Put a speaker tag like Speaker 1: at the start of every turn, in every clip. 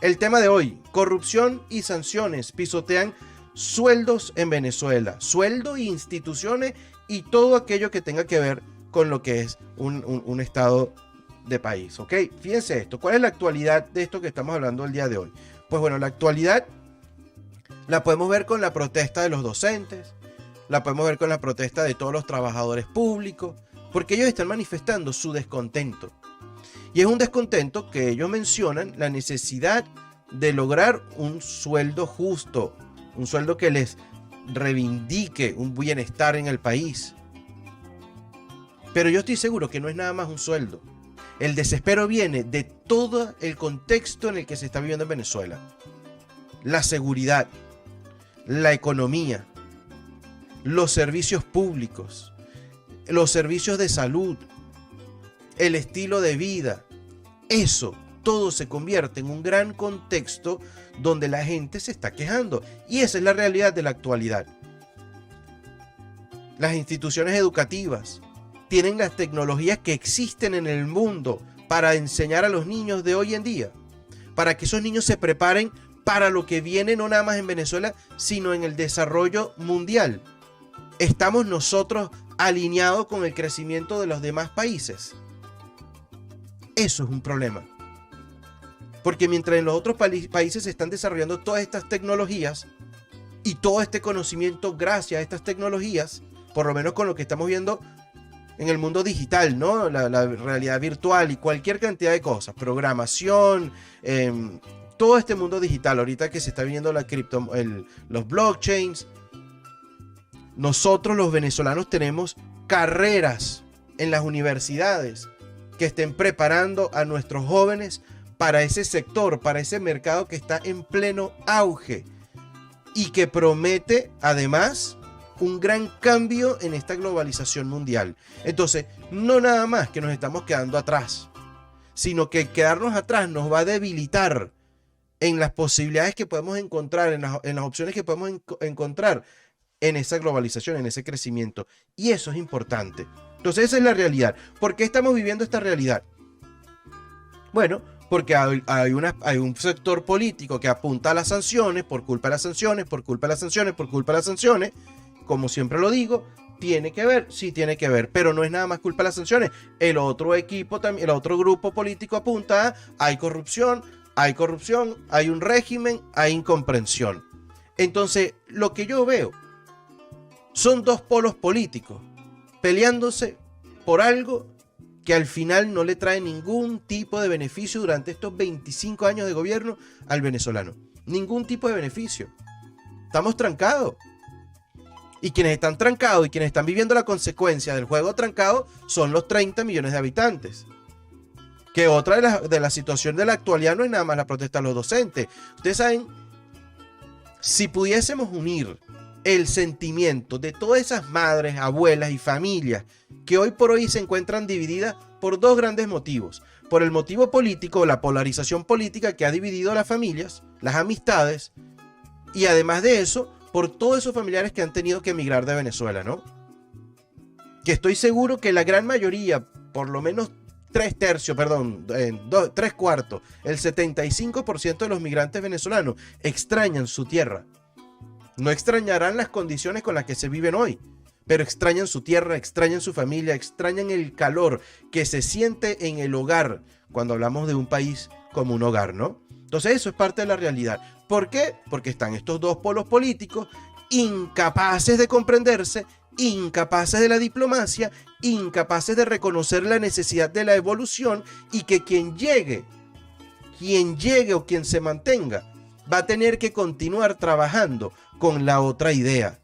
Speaker 1: El tema de hoy, corrupción y sanciones pisotean sueldos en Venezuela, sueldo e instituciones y todo aquello que tenga que ver con lo que es un estado de país, ¿ok? Fíjense esto, ¿cuál es la actualidad de esto que estamos hablando el día de hoy? Pues bueno, la actualidad la podemos ver con la protesta de los docentes, la podemos ver con la protesta de todos los trabajadores públicos, porque ellos están manifestando su descontento. Y es un descontento que ellos mencionan la necesidad de lograr un sueldo justo, un sueldo que les reivindique un bienestar en el país. Pero yo estoy seguro que no es nada más un sueldo. El desespero viene de todo el contexto en el que se está viviendo en Venezuela. La seguridad, la economía, los servicios públicos, los servicios de salud, el estilo de vida. Eso todo se convierte en un gran contexto donde la gente se está quejando. Y esa es la realidad de la actualidad. Las instituciones educativas tienen las tecnologías que existen en el mundo para enseñar a los niños de hoy en día, para que esos niños se preparen para lo que viene no nada más en Venezuela, sino en el desarrollo mundial. ¿Estamos nosotros alineados con el crecimiento de los demás países? Eso es un problema. Porque mientras en los otros países se están desarrollando todas estas tecnologías y todo este conocimiento gracias a estas tecnologías, por lo menos con lo que estamos viendo en el mundo digital, ¿no? La realidad virtual y cualquier cantidad de cosas, programación, todo este mundo digital, ahorita que se está viendo los blockchains. Nosotros los venezolanos tenemos carreras en las universidades que estén preparando a nuestros jóvenes para ese sector, para ese mercado que está en pleno auge y que promete además un gran cambio en esta globalización mundial. Entonces, no nada más que nos estamos quedando atrás, sino que quedarnos atrás nos va a debilitar en las posibilidades que podemos encontrar, en las opciones que podemos encontrar en esa globalización, en ese crecimiento. Y eso es importante. Entonces, esa es la realidad. ¿Por qué estamos viviendo esta realidad? Bueno, porque hay un sector político que apunta a las sanciones, por culpa de las sanciones, por culpa de las sanciones, por culpa de las sanciones. Como siempre lo digo, tiene que ver, sí tiene que ver, pero no es nada más culpa de las sanciones. El otro equipo, el otro grupo político apunta a hay corrupción, hay un régimen, hay incomprensión. Entonces, lo que yo veo son dos polos políticos peleándose por algo que al final no le trae ningún tipo de beneficio durante estos 25 años de gobierno al venezolano. Ningún tipo de beneficio. Estamos trancados. Y quienes están trancados y quienes están viviendo la consecuencia del juego trancado son los 30 millones de habitantes. Que otra de la situación de la actualidad no es nada más la protesta de los docentes. Ustedes saben, si pudiésemos unir el sentimiento de todas esas madres, abuelas y familias que hoy por hoy se encuentran divididas por dos grandes motivos. Por el motivo político, la polarización política que ha dividido a las familias, las amistades, y además de eso, por todos esos familiares que han tenido que emigrar de Venezuela, ¿no? Que estoy seguro que la gran mayoría, por lo menos 3/4, el 75% de los migrantes venezolanos extrañan su tierra. No extrañarán las condiciones con las que se viven hoy, pero extrañan su tierra, extrañan su familia, extrañan el calor que se siente en el hogar cuando hablamos de un país como un hogar, ¿no? Entonces eso es parte de la realidad. ¿Por qué? Porque están estos dos polos políticos incapaces de comprenderse, incapaces de la diplomacia, incapaces de reconocer la necesidad de la evolución y que quien llegue o quien se mantenga va a tener que continuar trabajando con la otra idea,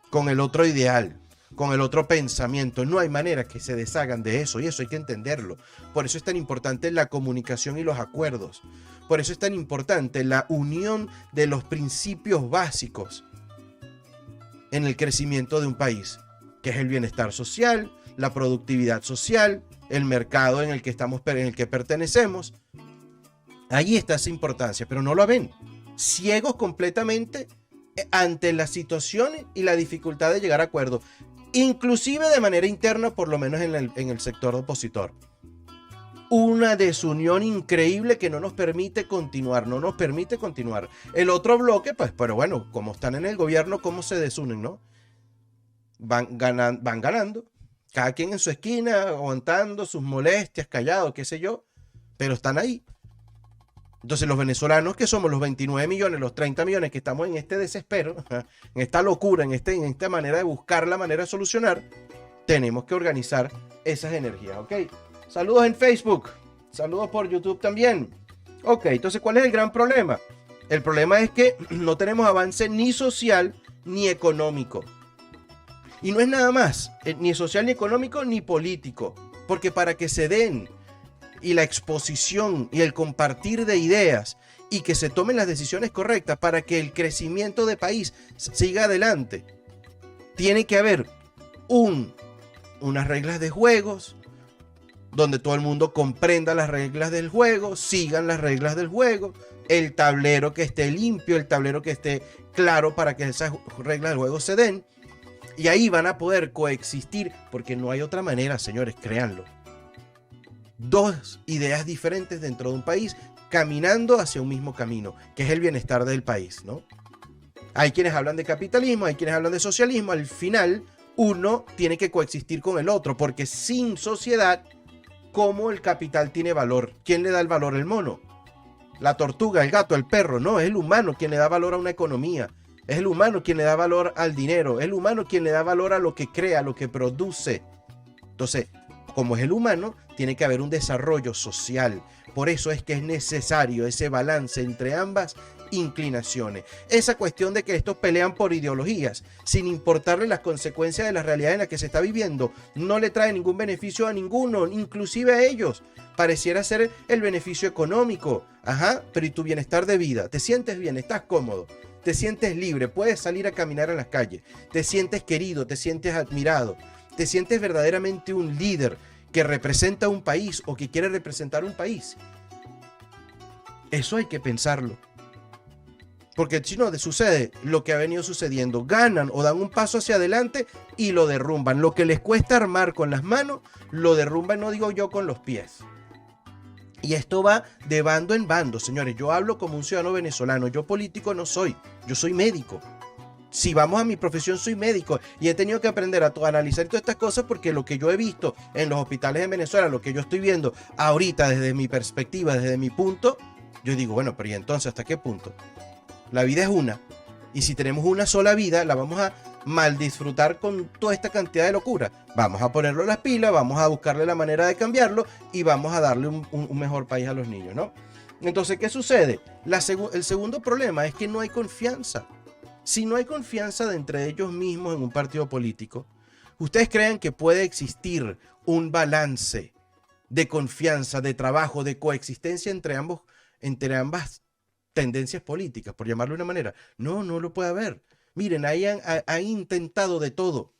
Speaker 1: con el otro ideal, con el otro pensamiento. No hay manera que se deshagan de eso y eso hay que entenderlo. Por eso es tan importante la comunicación y los acuerdos. Por eso es tan importante la unión de los principios básicos en el crecimiento de un país, que es el bienestar social, la productividad social, el mercado en el que pertenecemos. Ahí está esa importancia, pero no lo ven. Ciegos completamente ante las situaciones y la dificultad de llegar a acuerdos, inclusive de manera interna, por lo menos en el sector opositor. una desunión increíble que no nos permite continuar, no nos permite continuar. El otro bloque, pues, pero bueno, como están en el gobierno, ¿cómo se desunen, no? Van ganando, cada quien en su esquina, aguantando sus molestias, callados, qué sé yo, pero están ahí. Entonces los venezolanos, que somos los 29 millones, los 30 millones que estamos en este desespero, en esta locura, en esta manera de buscar la manera de solucionar, tenemos que organizar esas energías, ¿ok? Saludos en Facebook, saludos por YouTube también. Ok, entonces, ¿cuál es el gran problema? El problema es que no tenemos avance ni social ni económico. Y no es nada más, ni social ni económico ni político, porque para que se den y la exposición y el compartir de ideas y que se tomen las decisiones correctas para que el crecimiento de país siga adelante, tiene que haber unas reglas de juegos donde todo el mundo comprenda las reglas del juego, sigan las reglas del juego, el tablero que esté limpio, el tablero que esté claro para que esas reglas del juego se den, y ahí van a poder coexistir, porque no hay otra manera, señores, créanlo. Dos ideas diferentes dentro de un país caminando hacia un mismo camino, que es el bienestar del país, ¿no? Hay quienes hablan de capitalismo, hay quienes hablan de socialismo. Al final, uno tiene que coexistir con el otro, porque sin sociedad, ¿cómo el capital tiene valor? ¿Quién le da el valor? El mono, la tortuga, el gato, el perro. No, es el humano quien le da valor a una economía. Es el humano quien le da valor al dinero. Es el humano quien le da valor a lo que crea, a lo que produce. Entonces, como es el humano, tiene que haber un desarrollo social. Por eso es que es necesario ese balance entre ambas inclinaciones. Esa cuestión de que estos pelean por ideologías, sin importarle las consecuencias de la realidad en la que se está viviendo, no le trae ningún beneficio a ninguno, inclusive a ellos. Pareciera ser el beneficio económico. Ajá, pero ¿y tu bienestar de vida? ¿Te sientes bien? ¿Estás cómodo? ¿Te sientes libre? ¿Puedes salir a caminar en las calles? ¿Te sientes querido? ¿Te sientes admirado? ¿Te sientes verdaderamente un líder que representa un país o que quiere representar un país? Eso hay que pensarlo. Porque si no, sucede lo que ha venido sucediendo. Ganan o dan un paso hacia adelante y lo derrumban. Lo que les cuesta armar con las manos, lo derrumban, no digo yo, con los pies. Y esto va de bando en bando, señores. Yo hablo como un ciudadano venezolano. Yo político no soy. Yo soy médico. Si vamos a mi profesión, soy médico y he tenido que aprender a analizar todas estas cosas, porque lo que yo he visto en los hospitales de Venezuela, lo que yo estoy viendo ahorita desde mi perspectiva, desde mi punto, yo digo, bueno, pero ¿y entonces hasta qué punto? La vida es una, y si tenemos una sola vida, la vamos a mal disfrutar con toda esta cantidad de locura. Vamos a ponerlo en las pilas, vamos a buscarle la manera de cambiarlo y vamos a darle un mejor país a los niños, ¿no? Entonces, ¿qué sucede? El segundo problema es que no hay confianza. Si no hay confianza de entre ellos mismos en un partido político, ¿ustedes creen que puede existir un balance de confianza, de trabajo, de coexistencia entre ambas tendencias políticas, por llamarlo de una manera? No, no lo puede haber. Miren, ahí han intentado de todo.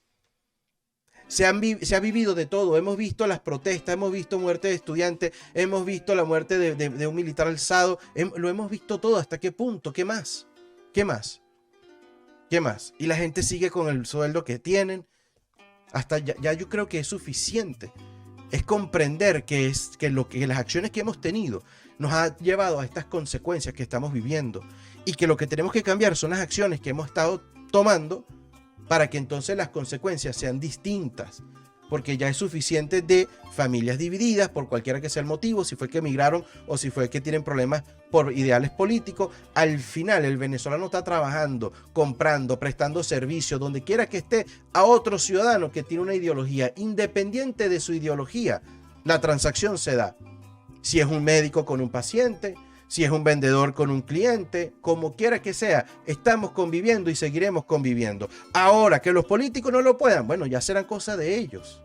Speaker 1: Se ha vivido de todo. Hemos visto las protestas, hemos visto muerte de estudiantes, hemos visto la muerte de un militar alzado, lo hemos visto todo. ¿Hasta qué punto? ¿Qué más? ¿Qué más? ¿Qué más? Y la gente sigue con el sueldo que tienen. Hasta ya yo creo que es suficiente. Es comprender que las acciones que hemos tenido nos ha llevado a estas consecuencias que estamos viviendo. Y que lo que tenemos que cambiar son las acciones que hemos estado tomando para que entonces las consecuencias sean distintas. Porque ya es suficiente de familias divididas por cualquiera que sea el motivo, si fue que emigraron o si fue que tienen problemas por ideales políticos. Al final el venezolano está trabajando, comprando, prestando servicios, donde quiera que esté, a otro ciudadano que tiene una ideología. Independiente de su ideología, la transacción se da. Si es un médico con un paciente, si es un vendedor con un cliente, como quiera que sea, estamos conviviendo y seguiremos conviviendo. Ahora que los políticos no lo puedan, bueno, ya será cosa de ellos.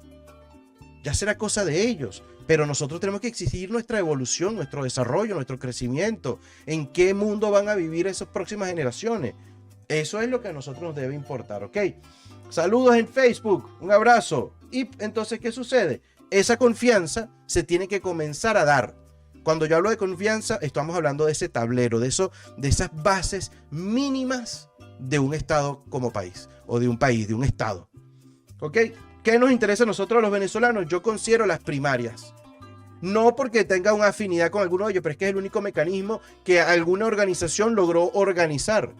Speaker 1: Ya será cosa de ellos. Pero nosotros tenemos que exigir nuestra evolución, nuestro desarrollo, nuestro crecimiento. ¿En qué mundo van a vivir esas próximas generaciones? Eso es lo que a nosotros nos debe importar, ¿ok? Saludos en Facebook, un abrazo. Y entonces, ¿qué sucede? Esa confianza se tiene que comenzar a dar. Cuando yo hablo de confianza, estamos hablando de ese tablero, de esas bases mínimas de un estado como país, o de un país, de un estado. ¿Ok? ¿Qué nos interesa a nosotros los venezolanos? Yo considero las primarias. No porque tenga una afinidad con alguno de ellos, pero es que es el único mecanismo que alguna organización logró organizar.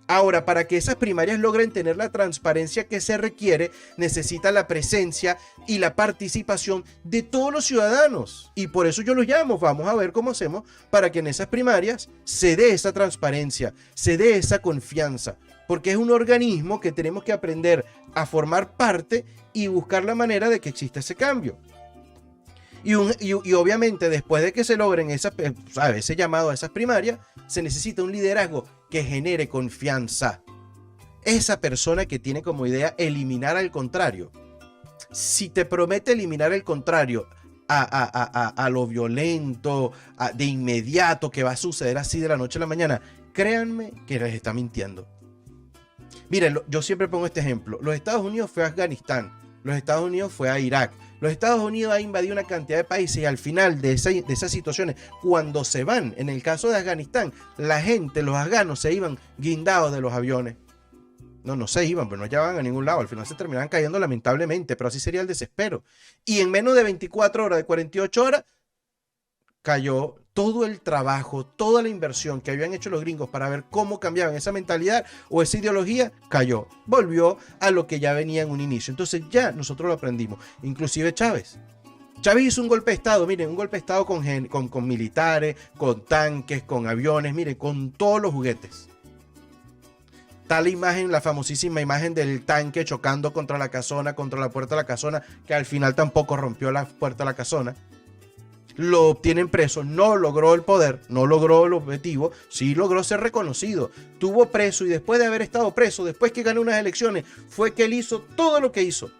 Speaker 1: Ahora, para que esas primarias logren tener la transparencia que se requiere, necesita la presencia y la participación de todos los ciudadanos. Y por eso yo los llamo. Vamos a ver cómo hacemos para que en esas primarias se dé esa transparencia, se dé esa confianza. Porque es un organismo que tenemos que aprender a formar parte y buscar la manera de que exista ese cambio. Y obviamente después de que se logren ese llamado a esas primarias, se necesita un liderazgo que genere confianza. Esa persona que tiene como idea eliminar al contrario. Si te promete eliminar el contrario a lo violento, de inmediato, que va a suceder así de la noche a la mañana, créanme que les está mintiendo. Miren, yo siempre pongo este ejemplo. Los Estados Unidos fue a Afganistán, los Estados Unidos fue a Irak. Los Estados Unidos ha invadido una cantidad de países y al final de esas situaciones, cuando se van, en el caso de Afganistán, la gente, los afganos, se iban guindados de los aviones. No se iban, pero no llevaban a ningún lado. Al final se terminaban cayendo lamentablemente, pero así sería el desespero. Y en menos de 24 horas, de 48 horas, cayó todo el trabajo, toda la inversión que habían hecho los gringos para ver cómo cambiaban esa mentalidad o esa ideología, cayó. Volvió a lo que ya venía en un inicio. Entonces ya nosotros lo aprendimos. Inclusive Chávez. Chávez hizo un golpe de Estado, miren, un golpe de Estado con militares, con tanques, con aviones, miren, con todos los juguetes. Tal imagen, la famosísima imagen del tanque chocando contra la casona, contra la puerta de la casona, que al final tampoco rompió la puerta de la casona. Lo obtienen preso, no logró el poder, no logró el objetivo, sí logró ser reconocido, tuvo preso y después de haber estado preso, después que ganó unas elecciones, fue que él hizo todo lo que hizo.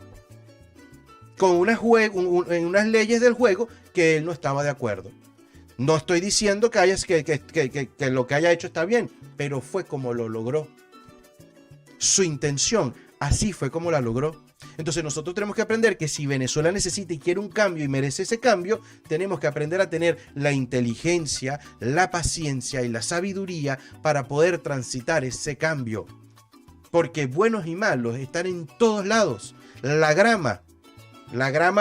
Speaker 1: Con en unas leyes del juego que él no estaba de acuerdo. No estoy diciendo que lo que haya hecho está bien, pero fue como lo logró. Su intención, así fue como la logró. Entonces nosotros tenemos que aprender que si Venezuela necesita y quiere un cambio y merece ese cambio, tenemos que aprender a tener la inteligencia, la paciencia y la sabiduría para poder transitar ese cambio. Porque buenos y malos están en todos lados. La grama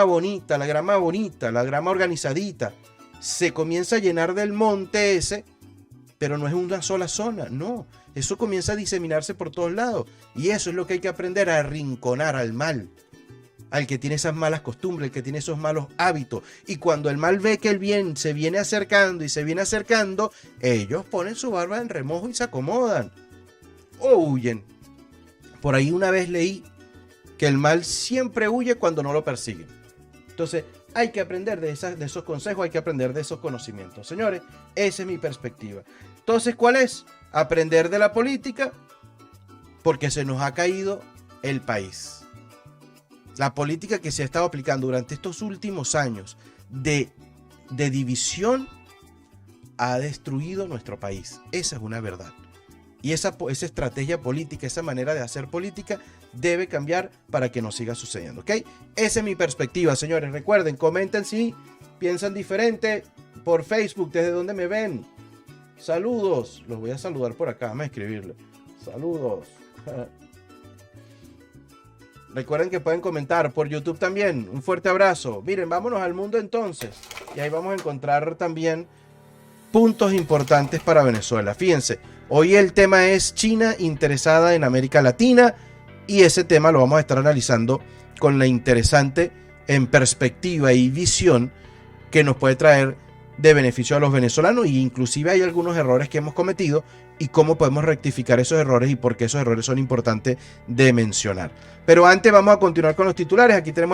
Speaker 1: bonita, la grama organizadita, se comienza a llenar del monte ese, pero no es una sola zona, no. Eso comienza a diseminarse por todos lados. Y eso es lo que hay que aprender, a arrinconar al mal. Al que tiene esas malas costumbres, el que tiene esos malos hábitos. Y cuando el mal ve que el bien se viene acercando y se viene acercando, ellos ponen su barba en remojo y se acomodan. O huyen. Por ahí una vez leí que el mal siempre huye cuando no lo persiguen. Entonces hay que aprender de esos consejos, hay que aprender de esos conocimientos. Señores, esa es mi perspectiva. Entonces, ¿cuál es? Aprender de la política, porque se nos ha caído el país. La política que se ha estado aplicando durante estos últimos años de división ha destruido nuestro país. Esa es una verdad. Y esa estrategia política, esa manera de hacer política debe cambiar para que no siga sucediendo, ¿ok? Esa es mi perspectiva, señores. Recuerden, comenten si piensan diferente por Facebook, desde donde me ven. Saludos. Los voy a saludar por acá, vamos a escribirle. Saludos. Recuerden que pueden comentar por YouTube también. Un fuerte abrazo. Miren, vámonos al mundo entonces. Y ahí vamos a encontrar también puntos importantes para Venezuela. Fíjense, hoy el tema es China interesada en América Latina. Y ese tema lo vamos a estar analizando con la interesante en perspectiva y visión que nos puede traer de beneficio a los venezolanos, y inclusive hay algunos errores que hemos cometido y cómo podemos rectificar esos errores y por qué esos errores son importantes de mencionar. Pero antes vamos a continuar con los titulares. Aquí tenemos